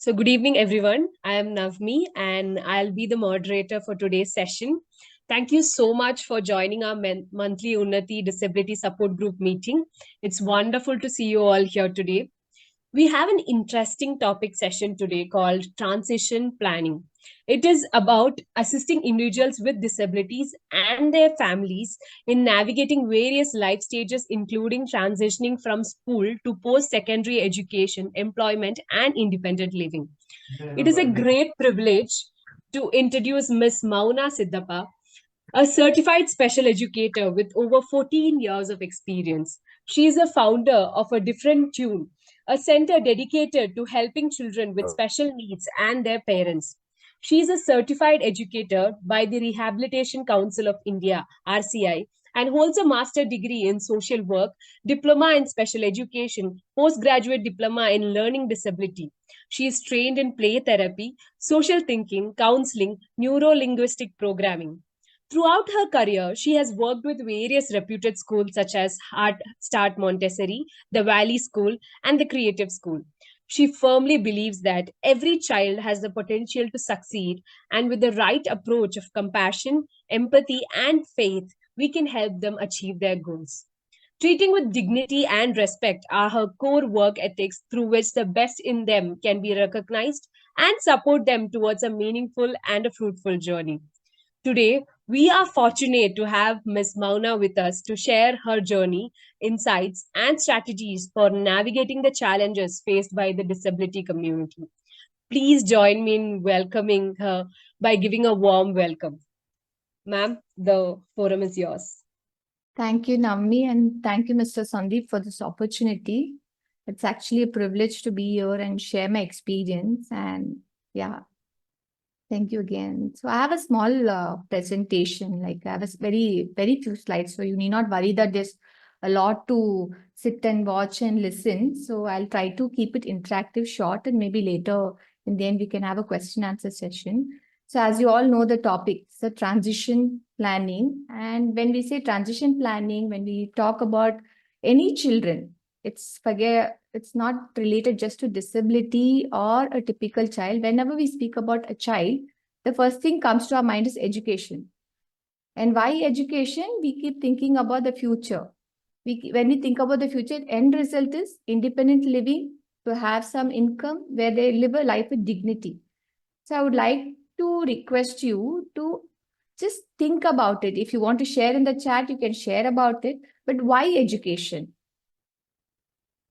So, good evening, everyone. I am Navmi, and I'll be the moderator for today's session. Thank you so much for joining our monthly Unnathi Disability Support Group meeting. It's wonderful to see you all here today. We have an interesting topic session today called Transition Planning. It is about assisting individuals with disabilities and their families in navigating various life stages, including transitioning from school to post secondary education, employment, and independent living. It is a great privilege to introduce Ms. Mouna Siddappa, a certified special educator with over 14 years of experience. She is a founder of A Different Tune, a center dedicated to helping children with special needs and their parents. She is a certified educator by the Rehabilitation Council of India, RCI, and holds a master degree in social work, diploma in special education, postgraduate diploma in learning disability. She is trained in play therapy, social thinking, counseling, neuro-linguistic programming. Throughout her career, she has worked with various reputed schools such as Head Start Montessori, the Valley School, and the Creative School. She firmly believes that every child has the potential to succeed, and with the right approach of compassion, empathy, and faith, we can help them achieve their goals. Treating with dignity and respect are her core work ethics through which the best in them can be recognized and support them towards a meaningful and a fruitful journey. Today, we are fortunate to have Ms. Mouna with us to share her journey, insights, and strategies for navigating the challenges faced by the disability community. Please join me in welcoming her by giving a warm welcome. Ma'am, the forum is yours. Thank you, Navmi, and thank you, Mr. Sandeep, for this opportunity. It's actually a privilege to be here and share my experience. And yeah, thank you again. So I have a small presentation, like I have a very few slides. So you need not worry that there's a lot to sit and watch and listen. So I'll try to keep it interactive, short, and maybe later in the end we can have a question answer session. So as you all know, the topic is the transition planning. And when we say transition planning, when we talk about any children, it's not related just to disability or a typical child. Whenever we speak about a child, the first thing comes to our mind is education. And why education? We keep thinking about the future. When we think about the future, end result is independent living, to have some income where they live a life with dignity. So I would like to request you to just think about it. If you want to share in the chat, you can share about it. But why education?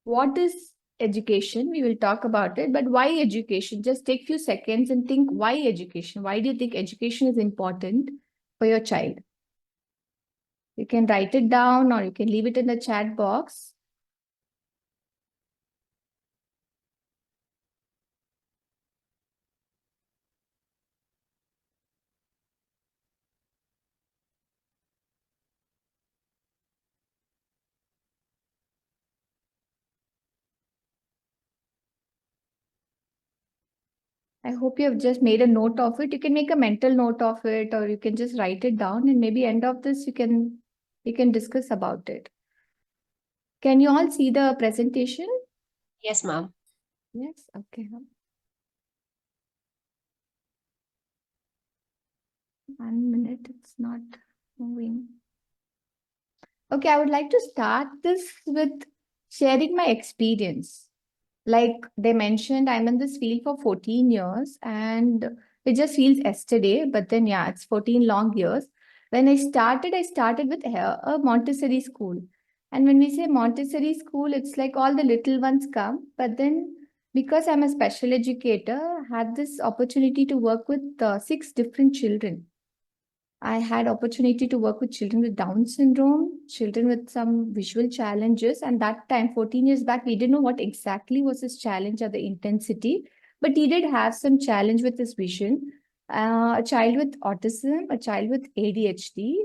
What is education? We will talk about it, but why education? Just take a few seconds and think, why education? Why do you think education is important for your child? You can write it down or you can leave it in the chat box. I hope you have just made a note of it. You can make a mental note of it, or you can just write it down, and maybe end of this, we can discuss about it. Can you all see the presentation? Yes, ma'am. Yes, okay. 1 minute, it's not moving. Okay, I would like to start this with sharing my experience. Like they mentioned, I'm in this field for 14 years and it just feels yesterday, but then yeah, it's 14 long years. When I started with a Montessori school. And when we say Montessori school, it's like all the little ones come, but then because I'm a special educator, I had this opportunity to work with 6 different children. I had opportunity to work with children with Down syndrome, children with some visual challenges. And that time, 14 years back, we didn't know what exactly was his challenge or the intensity, but he did have some challenge with his vision. A child with autism, a child with ADHD.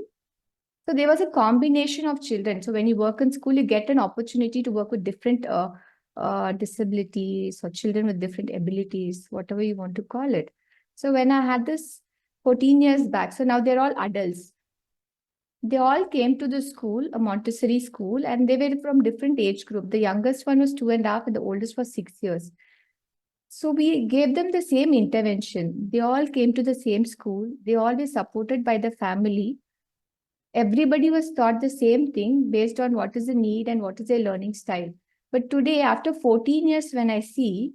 So there was a combination of children. So when you work in school, you get an opportunity to work with different disabilities or children with different abilities, whatever you want to call it. So when I had this 14 years back, so now they're all adults. They all came to the school, a Montessori school, and they were from different age group. The youngest one was 2.5 and the oldest was 6 years. So we gave them the same intervention. They all came to the same school. They all were supported by the family. Everybody was taught the same thing based on what is the need and what is their learning style. But today, after 14 years, when I see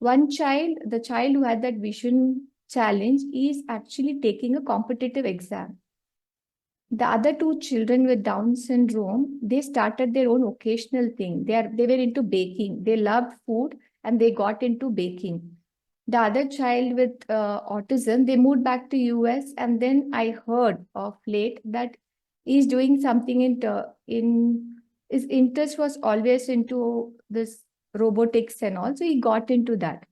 one child, the child who had that vision challenge, is actually taking a competitive exam. The other two children with Down syndrome, they started their own occasional thing. They were into baking. They loved food and they got into baking. The other child with autism, they moved back to US, and then I heard of late that he's doing something in his interest was always into this robotics and all, so he got into that.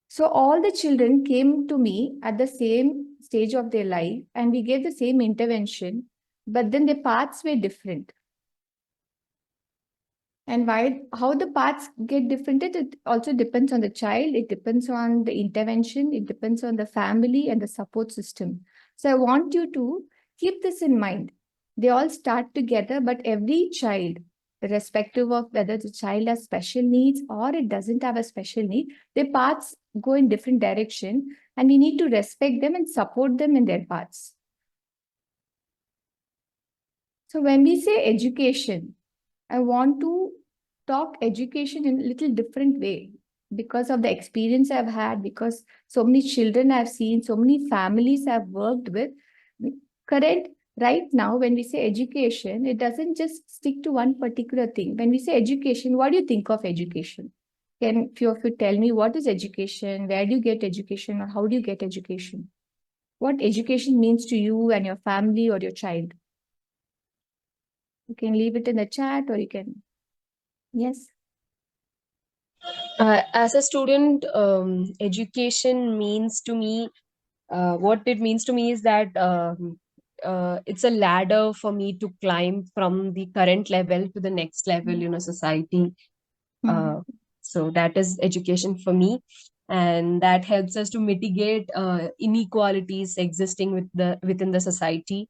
So all the children came to me at the same stage of their life, and we gave the same intervention, but then the paths were different. And how the paths get different, it also depends on the child, it depends on the intervention, it depends on the family and the support system. So I want you to keep this in mind. They all start together, but every child, irrespective of whether the child has special needs or it doesn't have a special need, their paths go in different direction, and we need to respect them and support them in their paths. So when we say education, I want to talk education in a little different way because of the experience I've had, because so many children I've seen, so many families I've worked with. Right now, when we say education, it doesn't just stick to one particular thing. When we say education, what do you think of education? Can few of you tell me what is education? Where do you get education, or how do you get education? What education means to you and your family or your child? You can leave it in the chat, or you can. Yes. As a student, education means to me, what it means to me is that it's a ladder for me to climb from the current level to the next level in a society. So that is education for me, and that helps us to mitigate inequalities existing within the society.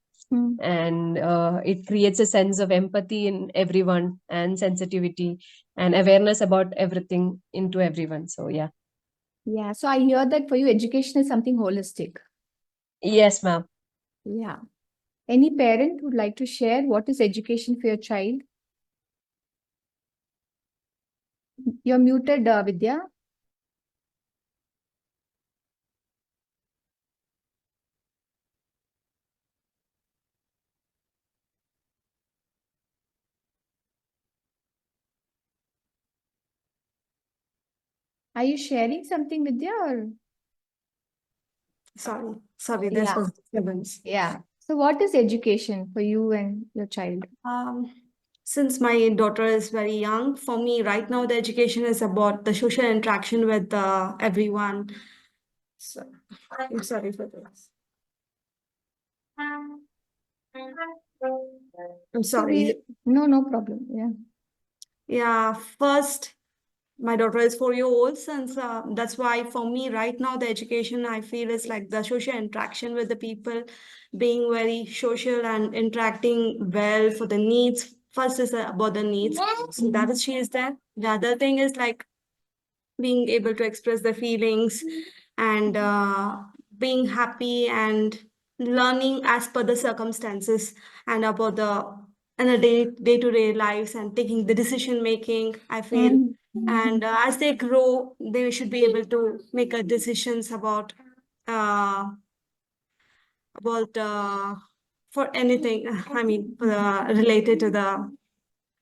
And it creates a sense of empathy in everyone, and sensitivity and awareness about everything into everyone. So yeah. Yeah. So I hear that for you, education is something holistic. Yes, ma'am. Yeah. Any parent would like to share what is education for your child? You're muted, Vidya. Are you sharing something, Vidya? Or Sorry, there's yeah. some disturbance. Yeah. So what is education for you and your child? Since my daughter is very young, for me right now the education is about the social interaction with everyone. So, I'm sorry for this. I'm sorry. No problem. Yeah. Yeah, first, my daughter is 4 years old, since that's why for me right now the education I feel is like the social interaction with the people, being very social and interacting well for the needs. First is about the needs, so that is she is there. The other thing is like being able to express the feelings and being happy and learning as per the circumstances and about the in a day-to-day lives and taking the decision making, I feel. And as they grow, they should be able to make a decisions uh, about for anything, I mean, related to the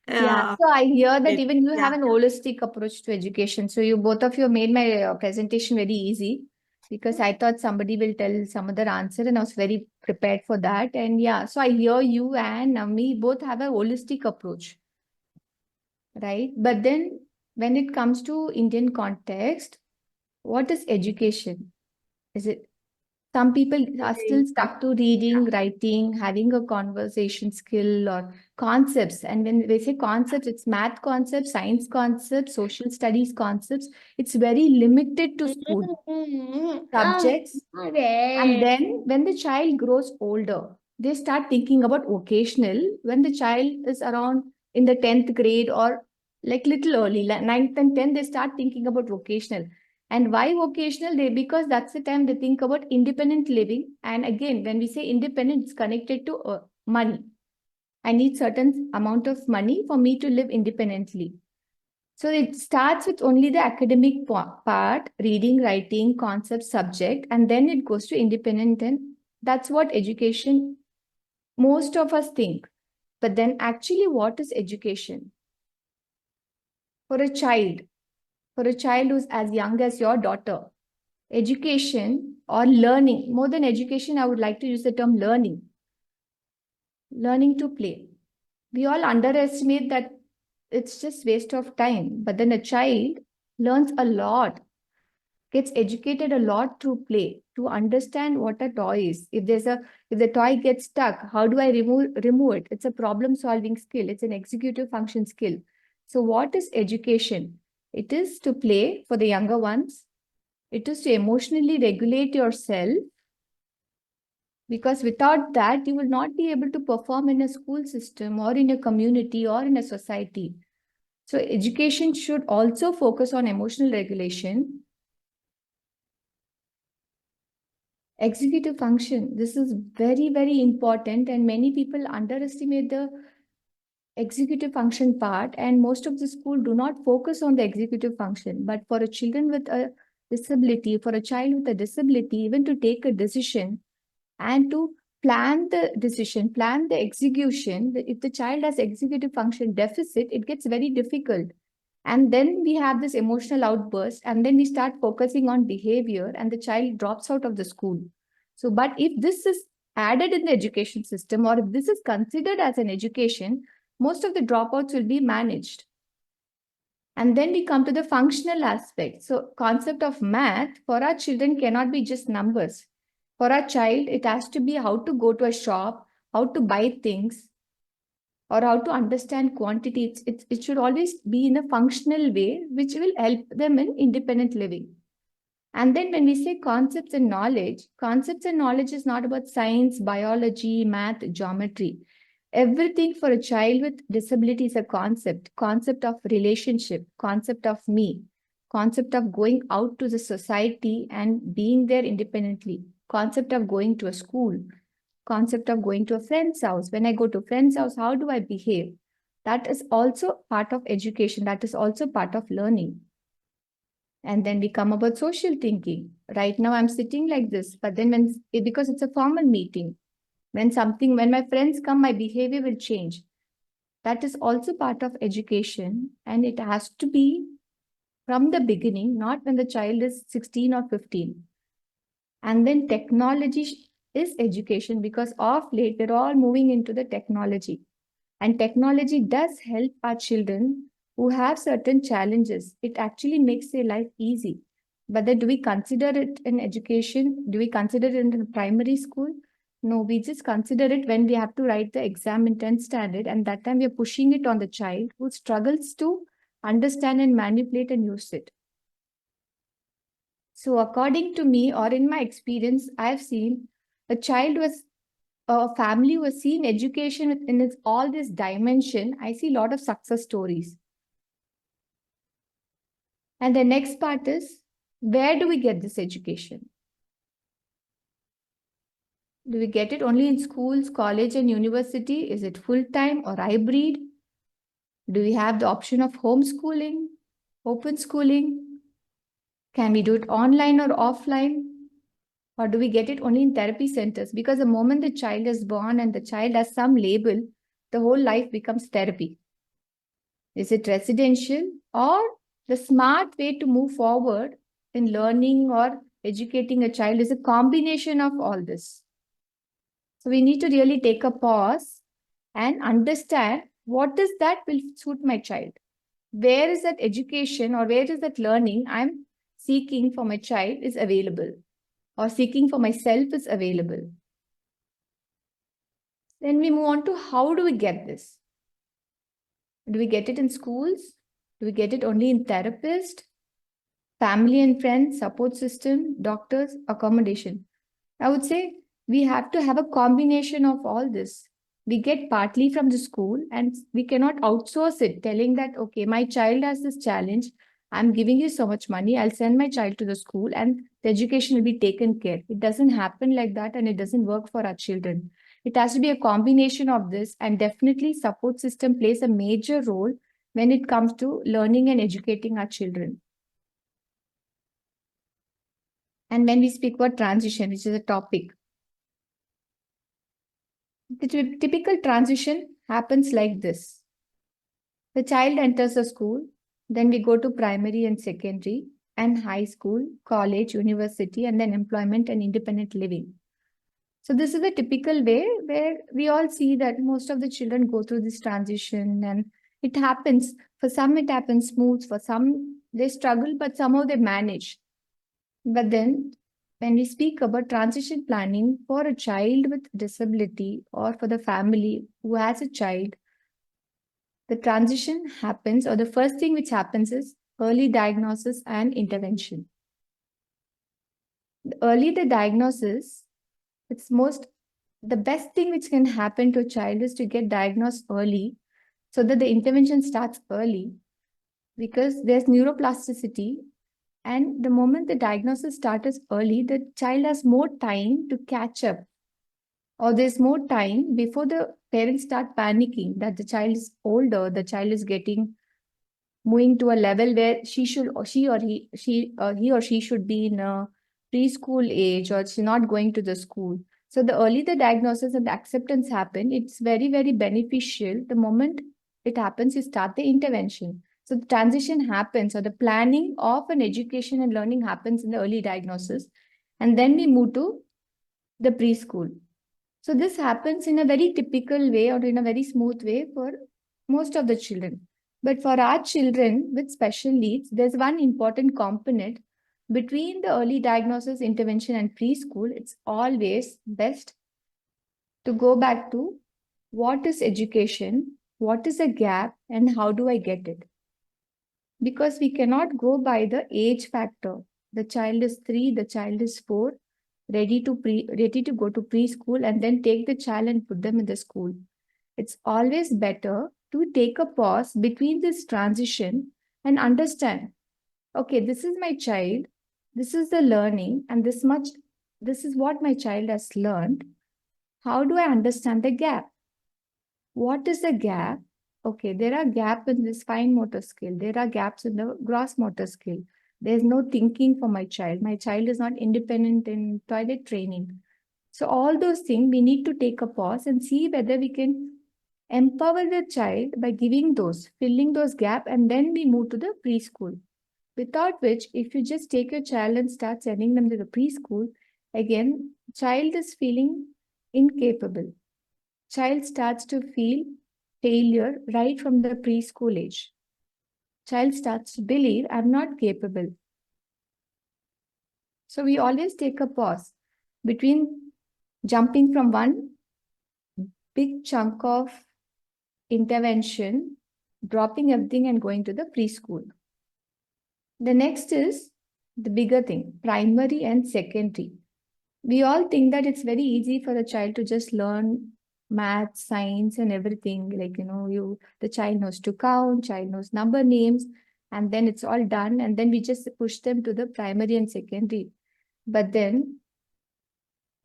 Yeah, so I hear that even you have yeah. an holistic approach to education. So you both of you made my presentation very easy, because I thought somebody will tell some other answer, and I was very prepared for that. And yeah, so I hear you and me both have a holistic approach, right? But then when it comes to Indian context, what is education? Is it some people are still stuck to reading, writing, having a conversation skill or concepts. And when they say concepts, it's math concepts, science concepts, social studies concepts. It's very limited to school subjects. And then when the child grows older, they start thinking about vocational when the child is around in the 10th grade or like little early, like 9th and 10th, they start thinking about vocational. And why vocational? Because that's the time they think about independent living. And again, when we say independent, it's connected to money. I need certain amount of money for me to live independently. So it starts with only the academic part, reading, writing, concept, subject, and then it goes to independent. And that's what education, most of us think. But then actually, what is education? For a child who's as young as your daughter, education or learning, more than education, I would like to use the term learning to play. We all underestimate that it's just waste of time, but then a child learns a lot, gets educated a lot through play, to understand what a toy is. If the toy gets stuck, how do I remove it? It's a problem solving skill. It's an executive function skill. So what is education? It is to play for the younger ones. It is to emotionally regulate yourself, because without that, you will not be able to perform in a school system or in a community or in a society. So education should also focus on emotional regulation. Executive function, this is very, very important, and many people underestimate the executive function part, and most of the school do not focus on the executive function. But for a children with a disability, for a child with a disability, even to take a decision and to plan the decision, plan the execution, if the child has executive function deficit, it gets very difficult. And then we have this emotional outburst, and then we start focusing on behavior, and the child drops out of the school. So, but if this is added in the education system, or if this is considered as an education, most of the dropouts will be managed. And then we come to the functional aspect. So, concept of math for our children cannot be just numbers. For our child, it has to be how to go to a shop, how to buy things, or how to understand quantity. It should always be in a functional way, which will help them in independent living. And then when we say concepts and knowledge is not about science, biology, math, geometry. Everything for a child with disability is a concept of relationship, concept of me, concept of going out to the society and being there independently, concept of going to a school, concept of going to a friend's house. When I go to a friend's house, how do I behave? That is also part of education. That is also part of learning. And then we come about social thinking. Right now I'm sitting like this, but then because it's a formal meeting, when my friends come, my behavior will change. That is also part of education, and it has to be from the beginning, not when the child is 16 or 15. And then technology is education, because of late we're all moving into the technology. And technology does help our children who have certain challenges. It actually makes their life easy. But then do we consider it in education? Do we consider it in the primary school? No, we just consider it when we have to write the exam in 10th standard. And that time we are pushing it on the child who struggles to understand and manipulate and use it. So according to me, or in my experience, I've seen a family who has seen education in all this dimension. I see a lot of success stories. And the next part is, where do we get this education? Do we get it only in schools, college, and university? Is it full-time or hybrid? Do we have the option of homeschooling, open schooling? Can we do it online or offline? Or do we get it only in therapy centers? Because the moment the child is born and the child has some label, the whole life becomes therapy. Is it residential? Or the smart way to move forward in learning or educating a child is a combination of all this. So we need to really take a pause and understand what is that will suit my child. Where is that education or where is that learning I'm seeking for my child is available, or seeking for myself is available. Then we move on to, how do we get this? Do we get it in schools? Do we get it only in therapists, family and friends, support system, doctors, accommodation? I would say we have to have a combination of all this. we get partly from the school, and we cannot outsource it, telling that, okay, my child has this challenge. I'm giving you so much money. I'll send my child to the school and the education will be taken care. It doesn't happen like that, and it doesn't work for our children. It has to be a combination of this, and definitely support system plays a major role when it comes to learning and educating our children. And when we speak about transition, which is a topic, the typical transition happens like this. The child enters a school, then we go to primary and secondary, and high school, college, university, and then employment and independent living. So this is the typical way where we all see that most of the children go through this transition, and it happens. For some, it happens smooth. For some, they struggle, but somehow they manage. But then when we speak about transition planning for a child with disability or for the family who has a child, the transition happens, or the first thing which happens is early diagnosis and intervention. Early the diagnosis, the best thing which can happen to a child is to get diagnosed early so that the intervention starts early, because there's neuroplasticity. And the moment the diagnosis starts early, the child has more time to catch up, or there's more time before the parents start panicking that the child is older, the child is moving to a level where he or she should be in a preschool age, or she's not going to the school. So the early the diagnosis and the acceptance happen, it's very, very beneficial. The moment it happens, you start the intervention. So the transition happens, or the planning of an education and learning happens in the early diagnosis. And then we move to the preschool. So this happens in a very typical way, or in a very smooth way for most of the children. But for our children with special needs, there's one important component between the early diagnosis, intervention, and preschool. It's always best to go back to what is education, what is a gap, and how do I get it? Because we cannot go by the age factor. The child is 3, the child is 4, ready to go to preschool, and then take the child and put them in the school. It's always better to take a pause between this transition and understand, okay, this is my child, this is the learning, and this is what my child has learned. How do I understand the gap? What is the gap? Okay, there are gaps in this fine motor skill. There are gaps in the gross motor skill. There's no thinking for my child. My child is not independent in toilet training. So all those things, we need to take a pause and see whether we can empower the child by filling those gaps, and then we move to the preschool. Without which, if you just take your child and start sending them to the preschool, again, child is feeling incapable. Child starts to feel failure right from the preschool age. Child starts to believe, I'm not capable. So we always take a pause between jumping from one big chunk of intervention, dropping everything and going to the preschool. The next is the bigger thing, primary and secondary. We all think that it's very easy for a child to just learn math, science, and everything. Like, the child knows to count, child knows number names, and then it's all done. And then we just push them to the primary and secondary. But then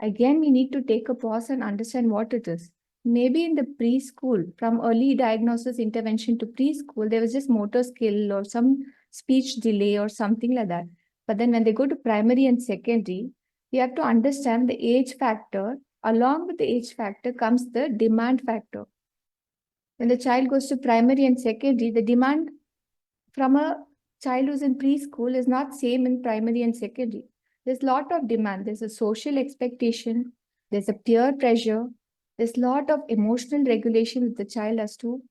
again, we need to take a pause and understand what it is. Maybe in the preschool, from early diagnosis intervention to preschool, there was just motor skill or some speech delay or something like that. But then when they go to primary and secondary, we have to understand the age factor. Along with the age factor comes the demand factor. When the child goes to primary and secondary, the demand from a child who's in preschool is not same in primary and secondary. There's a lot of demand. There's a social expectation. There's a peer pressure. There's a lot of emotional regulation that the child has to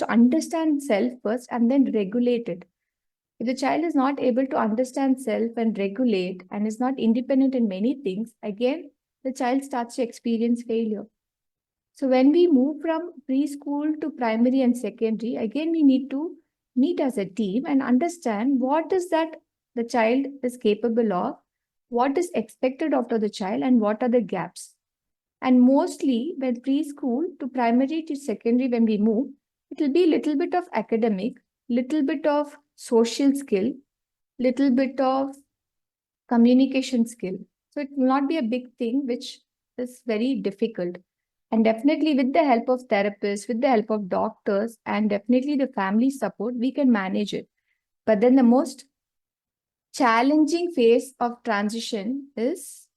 understand self first and then regulate it. If the child is not able to understand self and regulate and is not independent in many things, again, the child starts to experience failure. So when we move from preschool to primary and secondary, again, we need to meet as a team and understand what is that the child is capable of, what is expected of the child, and what are the gaps. And mostly when preschool to primary to secondary, when we move, it will be a little bit of academic, little bit of social skill, little bit of communication skill. So it will not be a big thing, which is very difficult. And definitely with the help of therapists, with the help of doctors, and definitely the family support, we can manage it. But then the most challenging phase of transition is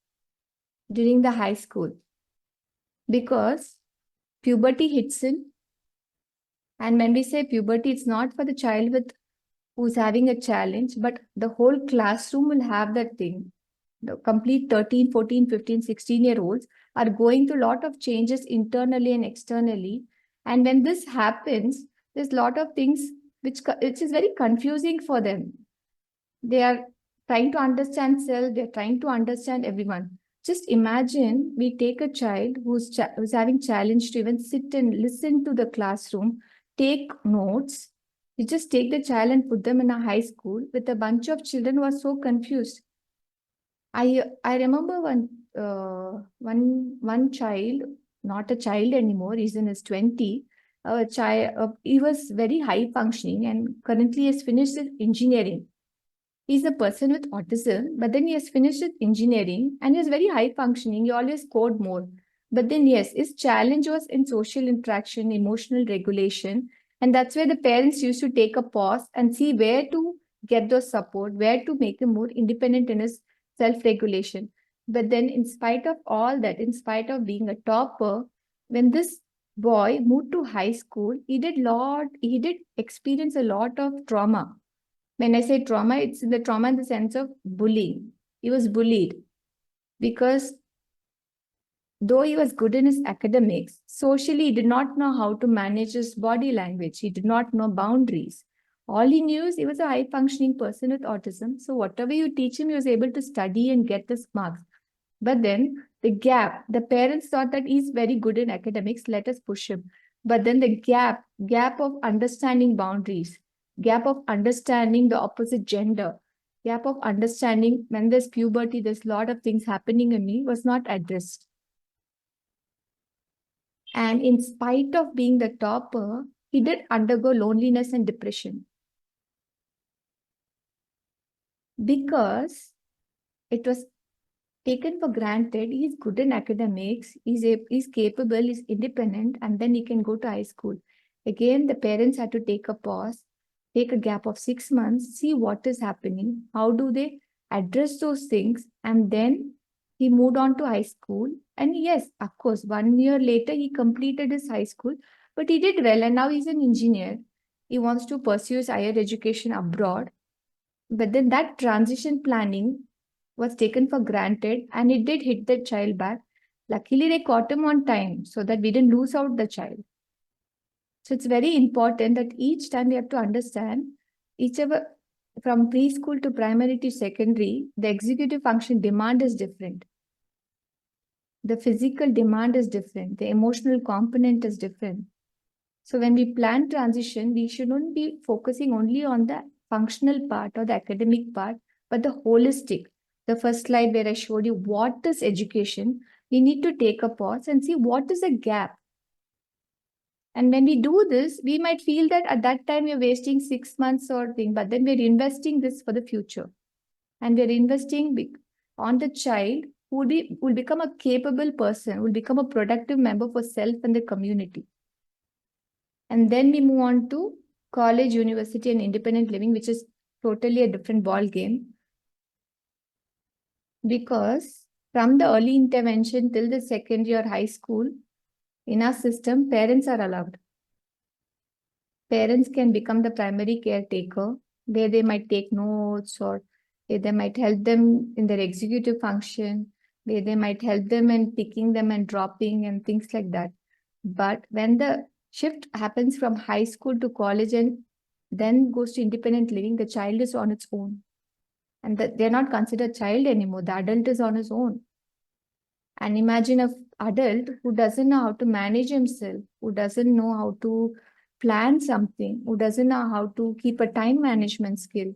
during the high school, because puberty hits in. And when we say puberty, it's not for the child with who's having a challenge, but the whole classroom will have that thing. The complete 13, 14, 15, 16-year-olds are going through a lot of changes internally and externally. And when this happens, there's a lot of things which is very confusing for them. They are trying to understand self, they're trying to understand everyone. Just imagine we take a child who's having challenge to even sit and listen to the classroom, take notes. You just take the child and put them in a high school with a bunch of children who are so confused. I remember one child, not a child anymore, he's in his 20. A child, he was very high functioning and currently has finished his engineering. He's a person with autism, but then he has finished with engineering and he's very high functioning. He always scored more. But then, yes, his challenge was in social interaction, emotional regulation. And that's where the parents used to take a pause and see where to get those support, where to make him more independent in his self-regulation. But then, in spite of all that, in spite of being a topper, when this boy moved to high school, he did experience a lot of trauma. When I say trauma, it's the trauma in the sense of bullying. He was bullied because though he was good in his academics, socially he did not know how to manage his body language. He did not know boundaries. All he knew is he was a high functioning person with autism. So whatever you teach him, he was able to study and get the marks. But then the gap, the parents thought that he's very good in academics, let us push him. But then the gap of understanding boundaries, gap of understanding the opposite gender, gap of understanding when there's puberty, there's a lot of things happening in me was not addressed. And in spite of being the topper, he did undergo loneliness and depression. Because it was taken for granted, he's good in academics, he's capable, he's independent, and then he can go to high school. Again, the parents had to take a pause, take a gap of 6 months, see what is happening, how do they address those things, and then he moved on to high school. And yes, of course, 1 year later, he completed his high school, but he did well, and now he's an engineer. He wants to pursue his higher education abroad. But then that transition planning was taken for granted and it did hit the child back. Luckily, they caught him on time so that we didn't lose out the child. So it's very important that each time we have to understand from preschool to primary to secondary, the executive function demand is different. The physical demand is different. The emotional component is different. So when we plan transition, we shouldn't be focusing only on the functional part or the academic part, but the holistic. The first slide where I showed you what is education, we need to take a pause and see what is the gap. And when we do this, we might feel that at that time we're wasting 6 months or thing, but then we're investing this for the future. And we're investing on the child who will become a capable person, will become a productive member for self and the community. And then we move on to college, university, and independent living, which is totally a different ball game. Because from the early intervention till the secondary or high school, in our system, parents are allowed. Parents can become the primary caretaker, where they might take notes or they might help them in their executive function, where they might help them in picking them and dropping and things like that. But when the shift happens from high school to college and then goes to independent living, the child is on its own. And they're not considered child anymore. The adult is on his own. And imagine an adult who doesn't know how to manage himself, who doesn't know how to plan something, who doesn't know how to keep a time management skill,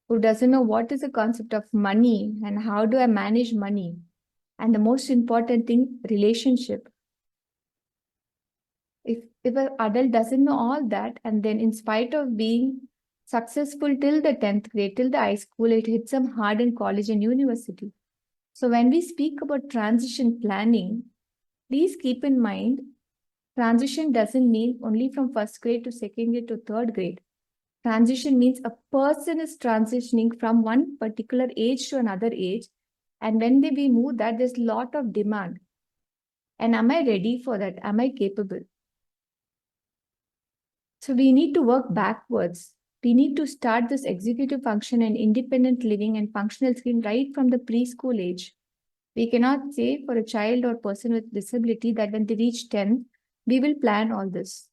who doesn't know what is the concept of money and how do I manage money. And the most important thing, relationship. If an adult doesn't know all that, and then in spite of being successful till the 10th grade, till the high school, it hits them hard in college and university. So when we speak about transition planning, please keep in mind, transition doesn't mean only from first grade to second grade to third grade. Transition means a person is transitioning from one particular age to another age. And when we move that, there's a lot of demand. And am I ready for that? Am I capable? So we need to work backwards. We need to start this executive function and independent living and functional skill right from the preschool age. We cannot say for a child or person with disability that when they reach 10, we will plan all this.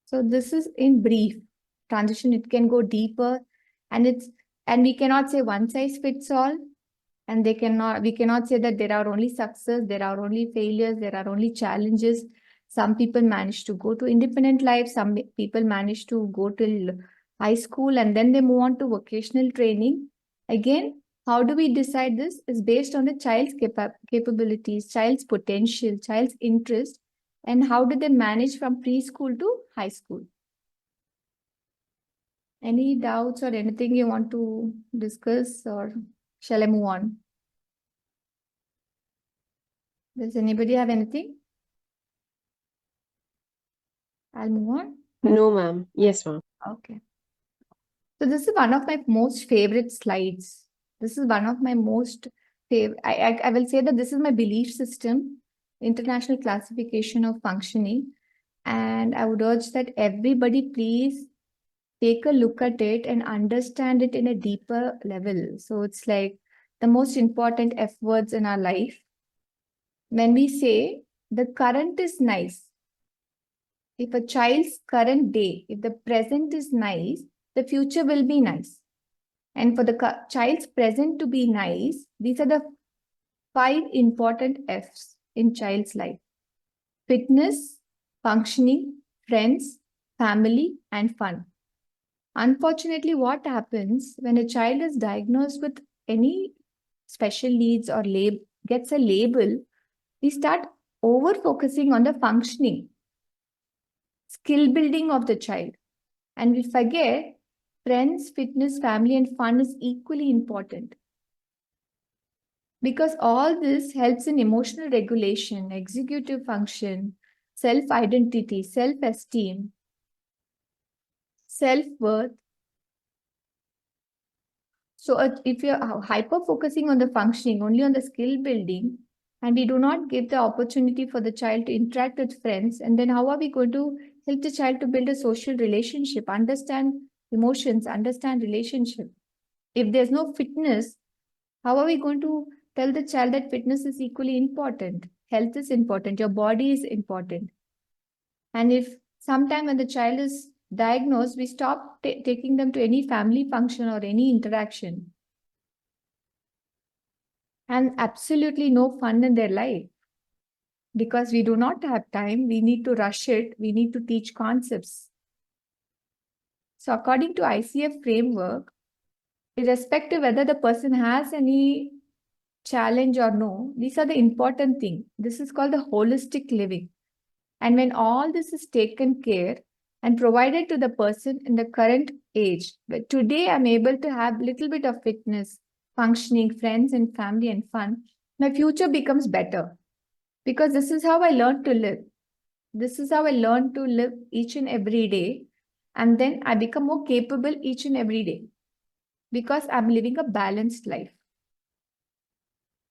So this is in brief. Transition, it can go deeper, and we cannot say one size fits all. And we cannot say that there are only success, there are only failures, there are only challenges. Some people manage to go to independent life, some people manage to go till high school, and then they move on to vocational training. Again, how do we decide this? Is based on the child's capabilities, child's potential, child's interest, and how do they manage from preschool to high school. Any doubts or anything you want to discuss, or shall I move on? Does anybody have anything? I'll move on. No, ma'am. Yes, ma'am. Okay. So this is one of my most favorite slides. This is one of my most favorite. I will say that this is my belief system, international classification of functioning. And I would urge that everybody please take a look at it and understand it in a deeper level. So it's like the most important F words in our life. When we say the current is nice, if a child's current day, if the present is nice, the future will be nice. And for the child's present to be nice, these are the 5 important F's in child's life: fitness, functioning, friends, family, and fun. Unfortunately, what happens when a child is diagnosed with any special needs or gets a label, we start over focusing on the functioning, skill building of the child. And we forget friends, fitness, family, and fun is equally important. Because all this helps in emotional regulation, executive function, self-identity, self-esteem, self-worth. So if you're hyper-focusing on the functioning, only on the skill building, and we do not give the opportunity for the child to interact with friends, and then how are we going to help the child to build a social relationship, understand emotions, understand relationship? If there's no fitness, how are we going to tell the child that fitness is equally important? Health is important, your body is important. And if sometime when the child is diagnosed, we stop taking them to any family function or any interaction. And absolutely no fun in their life. Because we do not have time, we need to rush it, we need to teach concepts. So according to ICF framework, irrespective whether the person has any challenge or no, these are the important thing. This is called the holistic living. And when all this is taken care and provided to the person in the current age, but today I'm able to have a little bit of fitness, functioning, friends and family and fun, my future becomes better. Because this is how I learned to live. This is how I learned to live each and every day. And then I become more capable each and every day. Because I'm living a balanced life.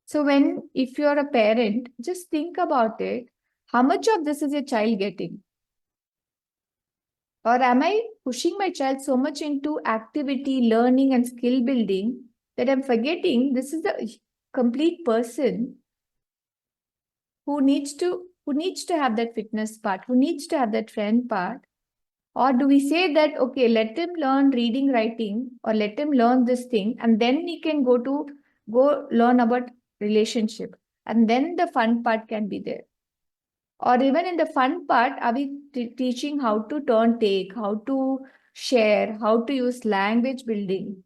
So if you're a parent, just think about it. How much of this is your child getting? Or am I pushing my child so much into activity, learning, and skill building that I'm forgetting this is the complete person who needs to have that fitness part, who needs to have that friend part? Or do we say that, okay, let him learn reading, writing, or let him learn this thing, and then he can go learn about relationship, and then the fun part can be there? Or even in the fun part, are we teaching how to turn take, how to share, how to use language building?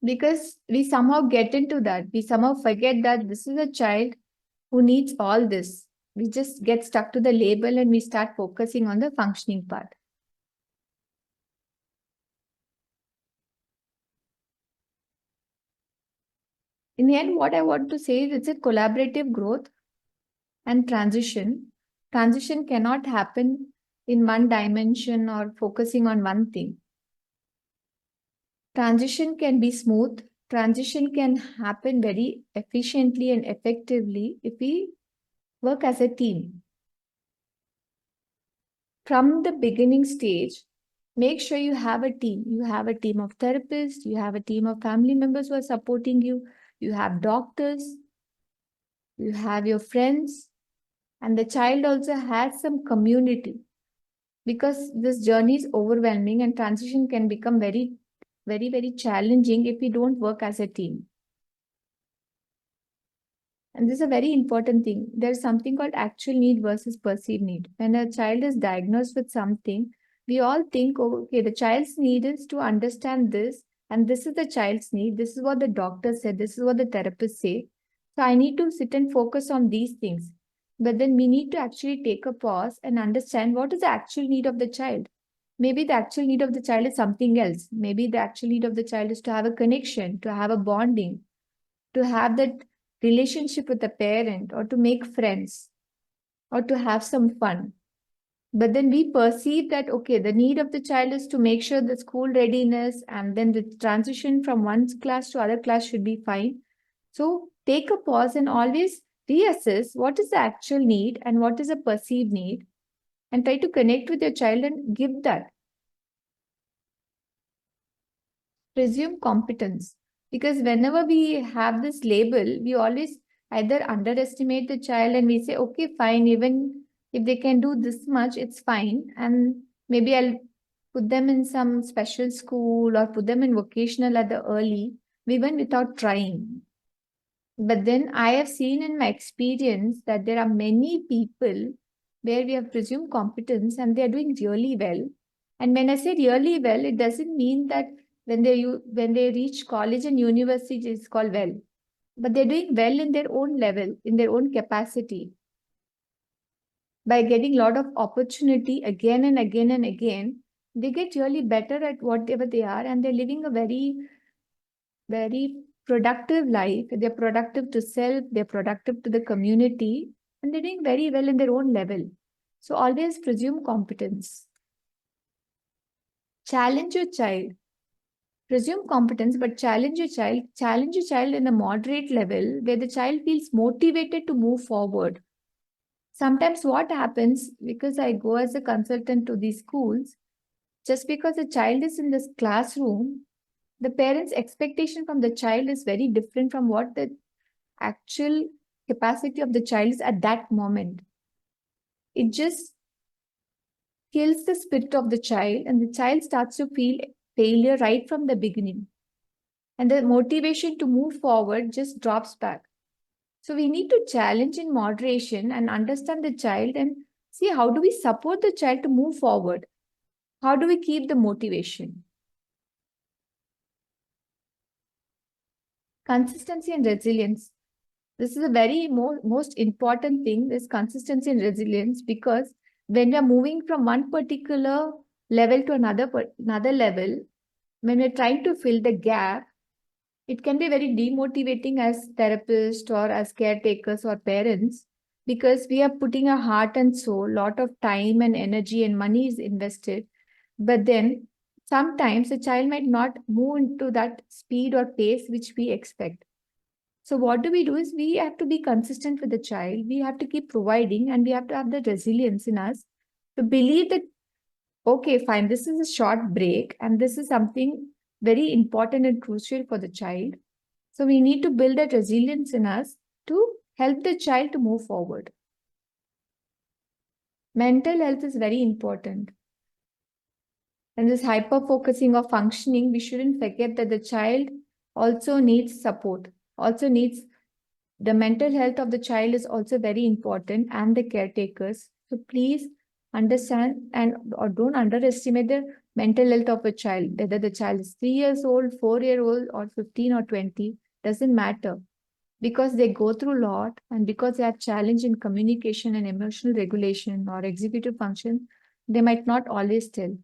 Because we somehow get into that. We somehow forget that this is a child who needs all this. We just get stuck to the label and we start focusing on the functioning part. In the end, what I want to say is it's a collaborative growth and transition. Transition cannot happen in one dimension or focusing on one thing. Transition can be smooth. Transition can happen very efficiently and effectively if we work as a team. From the beginning stage, make sure you have a team. You have a team of therapists, you have a team of family members who are supporting you, you have doctors, you have your friends, and the child also has some community, because this journey is overwhelming and transition can become very, very challenging if we don't work as a team. And this is a very important thing. There's something called actual need versus perceived need. When a child is diagnosed with something, we all think, oh, okay, the child's need is to understand this, and this is the child's need. This is what the doctor said. This is what the therapist say. So I need to sit and focus on these things. But then we need to actually take a pause and understand what is the actual need of the child. Maybe the actual need of the child is something else. Maybe the actual need of the child is to have a connection, to have a bonding, to have that relationship with a parent, or to make friends, or to have some fun. But then we perceive that, okay, the need of the child is to make sure the school readiness, and then the transition from one class to other class should be fine. So take a pause and always reassess what is the actual need and what is a perceived need, and try to connect with your child and give that. Presume competence. Because whenever we have this label, we always either underestimate the child and we say, okay, fine, even if they can do this much, it's fine. And maybe I'll put them in some special school or put them in vocational at the early, even without trying. But then I have seen in my experience that there are many people where we have presumed competence and they are doing really well. And when I say really well, it doesn't mean that when they reach college and university, it's called well. But they're doing well in their own level, in their own capacity. By getting a lot of opportunity again and again and again, they get really better at whatever they are, and they're living a very productive life. They're productive to self, they're productive to the community, and they're doing very well in their own level. So always presume competence. Challenge your child. Presume competence, but challenge your child. Challenge your child in a moderate level where the child feels motivated to move forward. Sometimes what happens, because I go as a consultant to these schools, just because a child is in this classroom, the parents' expectation from the child is very different from what the actual capacity of the child is at that moment. It just kills the spirit of the child, and the child starts to feel failure right from the beginning. And the motivation to move forward just drops back. So we need to challenge in moderation and understand the child and see how do we support the child to move forward? How do we keep the motivation? Consistency and resilience. This is a very most important thing, is consistency and resilience, because when we are moving from one particular level to another level, when we're trying to fill the gap, it can be very demotivating as therapists or as caretakers or parents, because we are putting our heart and soul, lot of time and energy and money is invested. But then sometimes the child might not move into that speed or pace which we expect. So what do? Is we have to be consistent with the child. We have to keep providing, and we have to have the resilience in us to believe that, okay, fine, this is a short break and this is something very important and crucial for the child. So we need to build that resilience in us to help the child to move forward. Mental health is very important. And this hyper focusing of functioning, we shouldn't forget that the child also needs support, also needs the mental health of the child is also very important, and the caretakers. So please understand or don't underestimate the mental health of a child. Whether the child is 3 years old, 4 year old, or 15 or 20, doesn't matter. Because they go through a lot and because they have challenge in communication and emotional regulation or executive function, they might not always tell.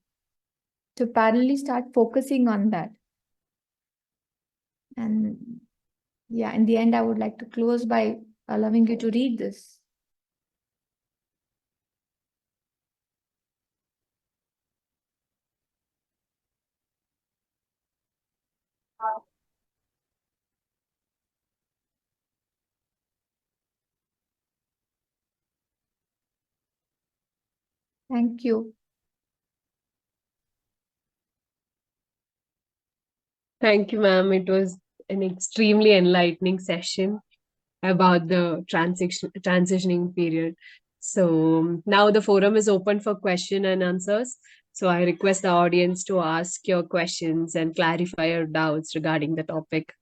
To parallelly start focusing on that. And yeah, in the end, I would like to close by allowing you to read this. Thank you. Thank you, ma'am. It was an extremely enlightening session about the transitioning period. So now the forum is open for question and answers. So I request the audience to ask your questions and clarify your doubts regarding the topic.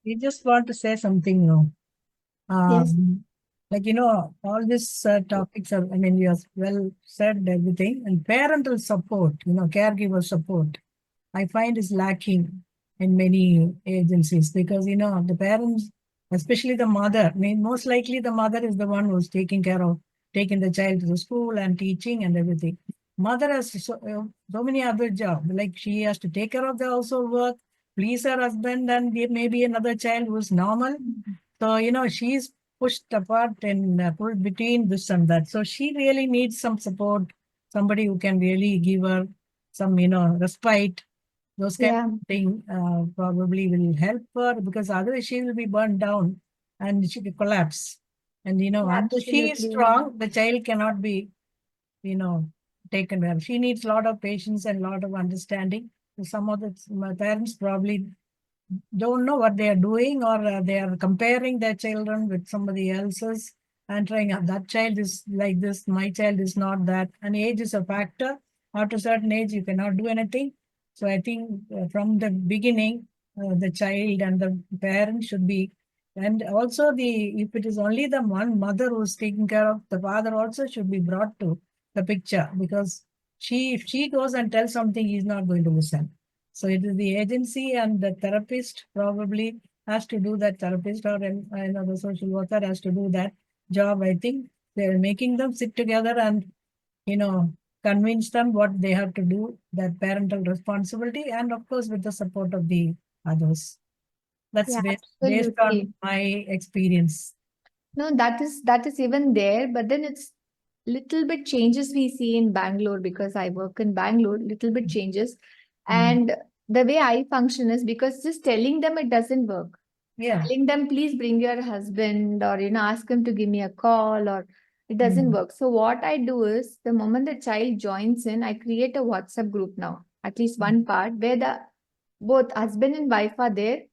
We just want to say something, Yes. like, all these topics are, I mean, you have well said everything. And parental support, caregiver support, I find is lacking in many agencies because, the parents, especially the mother, I mean, most likely the mother is the one who's taking the child to the school and teaching and everything. Mother has so many other jobs, like she has to take care of the household work, please her husband, and maybe another child who's normal. So, she's pushed apart and pulled between this and that. So she really needs some support, somebody who can really give her some, respite. Those kind Yeah. of thing probably will help her because otherwise she will be burned down and she will collapse. And, unless she is Absolutely. strong, the child cannot be, you know, taken care of. She needs a lot of patience and a lot of understanding. Some of my parents probably don't know what they are doing, or they are comparing their children with somebody else's and trying that child is like this, my child is not that. And age is a factor. After a certain age, you cannot do anything. So I think from the beginning, the child and the parent should be, and also if it is only the one mother who's taking care of, the father also should be brought to the picture because if she goes and tells something, he's not going to listen. So it is the agency and the therapist probably has to do that, therapist or the social worker has to do that job. I think they're making them sit together and, convince them what they have to do, that parental responsibility, and of course with the support of the others. That's Yeah, based on absolutely. my experience. No, that is even there, but then it's little bit changes we see in Bangalore because I work in Bangalore, little bit changes. And the way I function is because just telling them it doesn't work. Yeah. Telling them, please bring your husband or, ask him to give me a call or it doesn't work. So what I do is the moment the child joins in, I create a WhatsApp group now, at least one part where both husband and wife are there.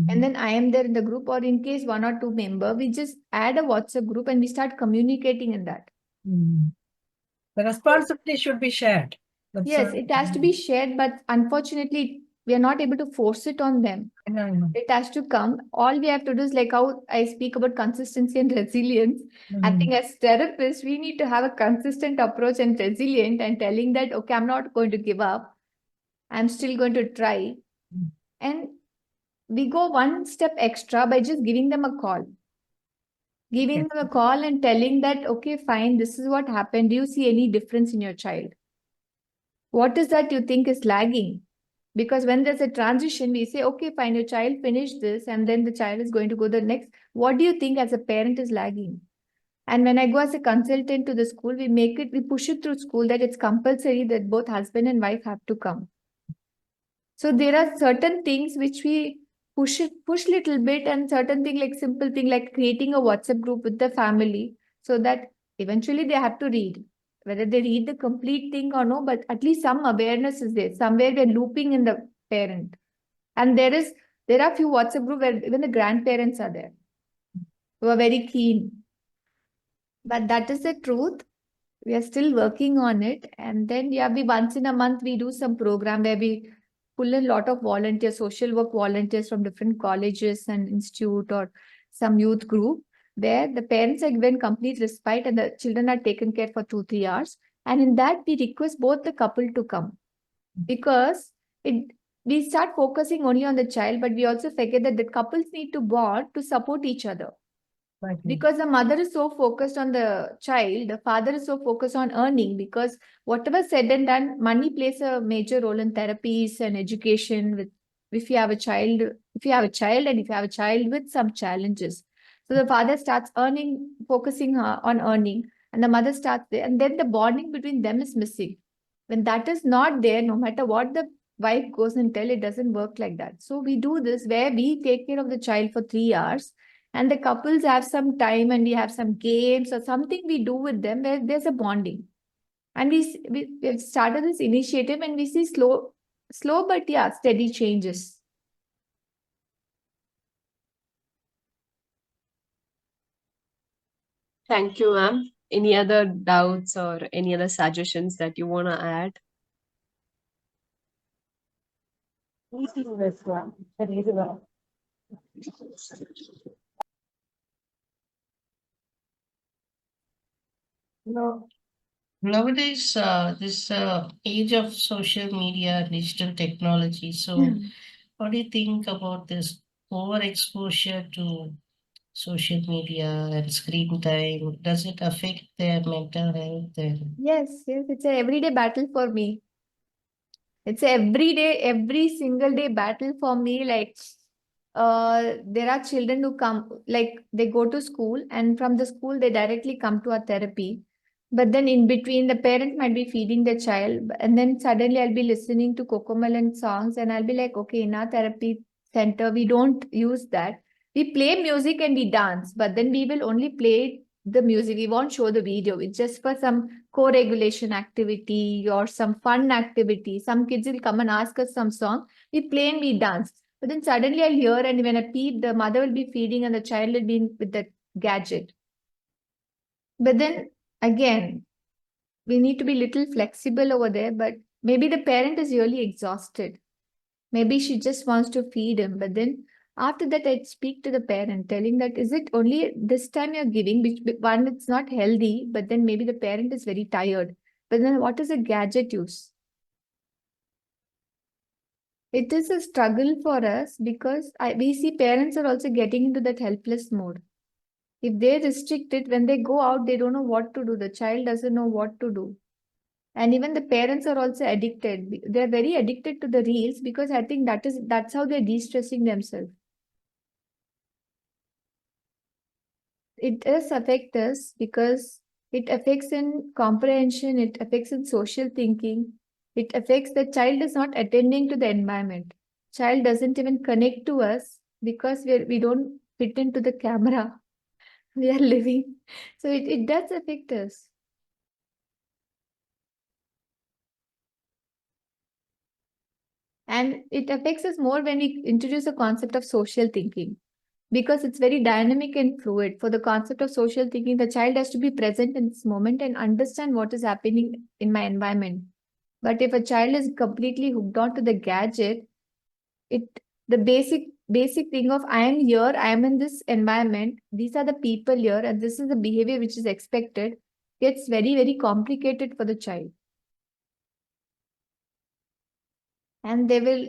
And then I am there in the group, or in case one or two member, we just add a WhatsApp group and we start communicating in that. The responsibility should be shared. Yes, it has to be shared, but unfortunately, we are not able to force it on them. No. It has to come. All we have to do is like how I speak about consistency and resilience. I think as therapists, we need to have a consistent approach and resilient and telling that, okay, I'm not going to give up. I'm still going to try. And we go one step extra by just giving them a call. Giving them a call and telling that, okay, fine, this is what happened. Do you see any difference in your child? What is that you think is lagging? Because when there's a transition, we say, okay, fine, your child finished this, and then the child is going to go the next. What do you think as a parent is lagging? And when I go as a consultant to the school, we push it through school that it's compulsory that both husband and wife have to come. So there are certain things which we push little bit, and certain thing like simple thing like creating a WhatsApp group with the family so that eventually they have to read. Whether they read the complete thing or no, but at least some awareness is there. Somewhere we're looping in the parent. And there are few WhatsApp group where even the grandparents are there who are very keen. But that is the truth. we are still working on it. And then we once in a month we do some program where we pull in a lot of volunteers, social work volunteers from different colleges and institute or some youth group, where the parents are given complete respite and the children are taken care for 2-3 hours. And in that we request both the couple to come, because we start focusing only on the child, but we also forget that the couples need to bond to support each other. Right. Because the mother is so focused on the child, the father is so focused on earning, because whatever said and done, money plays a major role in therapies and education. With if you have a child, and if you have a child with some challenges, so the father starts earning, focusing on earning, and the mother starts there, and then the bonding between them is missing. When that is not there, no matter what the wife goes and tell, it doesn't work like that. So we do this where we take care of the child for 3 hours, and the couples have some time and we have some games or something we do with them where there's a bonding. And we've started this initiative and we see slow but steady changes. Thank you, ma'am. Any other doubts or any other suggestions that you want to add? No. Nowadays, this age of social media, digital technology. So, what do you think about this overexposure to social media and screen time? Does it affect their mental health? And Yes, it's an everyday battle for me. It's every single day battle for me. Like, there are children who come, like they go to school, and from the school they directly come to a therapy. But then in between, the parent might be feeding the child, and then suddenly I'll be listening to Cocomelon songs, and I'll be like, okay, in our therapy center, we don't use that. We play music and we dance, but then we will only play the music. We won't show the video. It's just for some co-regulation activity or some fun activity. Some kids will come and ask us some song. We play and we dance. But then suddenly I'll hear, and when I peep, the mother will be feeding and the child will be with the gadget. But then again, we need to be little flexible over there. But maybe the parent is really exhausted. Maybe she just wants to feed him. But then after that, I'd speak to the parent, telling that, is it only this time you're giving? Which one, it's not healthy, but then maybe the parent is very tired. But then what is a gadget use? It is a struggle for us because we see parents are also getting into that helpless mode. If they restrict it, when they go out, they don't know what to do. The child doesn't know what to do. And even the parents are also addicted. They're very addicted to the reels because I think that's how they're de-stressing themselves. It does affect us because it affects in comprehension, it affects in social thinking, it affects the child is not attending to the environment. Child doesn't even connect to us because we don't fit into the camera. We are living. So it does affect us. And it affects us more when we introduce a concept of social thinking, because it's very dynamic and fluid. For the concept of social thinking, the child has to be present in this moment and understand what is happening in my environment. But if a child is completely hooked on to the gadget, the basic thing of I am here, I am in this environment, these are the people here, and this is the behavior which is expected, gets very, very complicated for the child. And they will,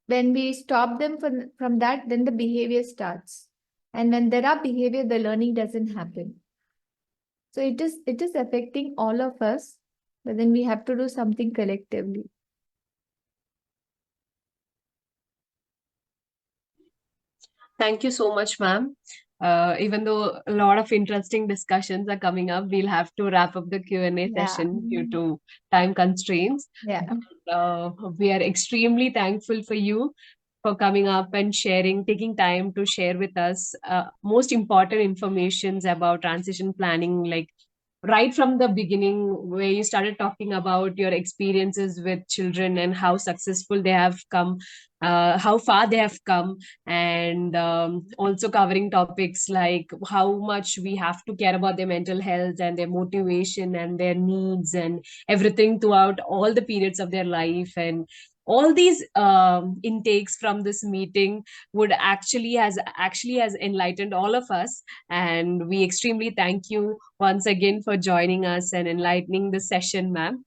when we stop them from that, then the behavior starts. And when there are behavior, the learning doesn't happen. So it is affecting all of us, but then we have to do something collectively. Thank you so much, ma'am. Even though a lot of interesting discussions are coming up, we'll have to wrap up the Q&A session due to time constraints. Yeah. We are extremely thankful for you for coming up and taking time to share with us most important informations about transition planning, like right from the beginning, where you started talking about your experiences with children and how successful they have come, how far they have come, and also covering topics like how much we have to care about their mental health and their motivation and their needs and everything throughout all the periods of their life. And all these intakes from this meeting would actually has enlightened all of us, and we extremely thank you once again for joining us and enlightening the session, ma'am.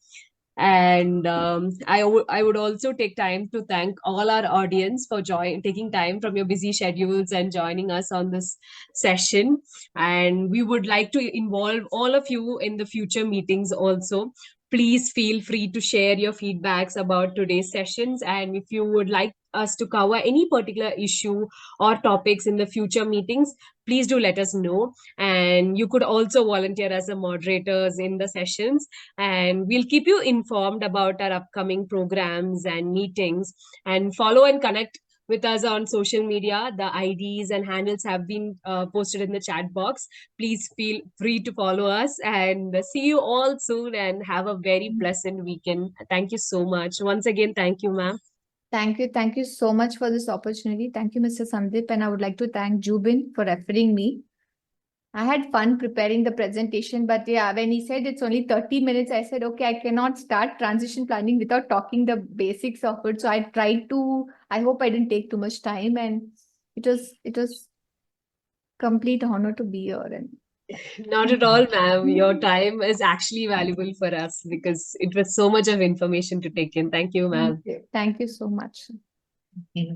And I would also take time to thank all our audience for taking time from your busy schedules and joining us on this session. And we would like to involve all of you in the future meetings also. Please feel free to share your feedbacks about today's sessions. And if you would like us to cover any particular issue or topics in the future meetings, please do let us know. And you could also volunteer as a moderators in the sessions, and we'll keep you informed about our upcoming programs and meetings. And follow and connect with us on social media. The IDs and handles have been posted in the chat box. Please feel free to follow us, and see you all soon, and have a very pleasant weekend. Thank you so much once again. Thank you, ma'am. Thank you. Thank you so much for this opportunity. Thank you, Mr. Sandeep. And I would like to thank Jubin for referring me. I had fun preparing the presentation, but yeah, when he said it's only 30 minutes, I said, okay, I cannot start transition planning without talking the basics of it. So I tried to, I hope I didn't take too much time, and it was complete honor to be here. And Not at all, ma'am. Your time is actually valuable for us because it was so much of information to take in. Thank you, ma'am. thank you so much. Yeah.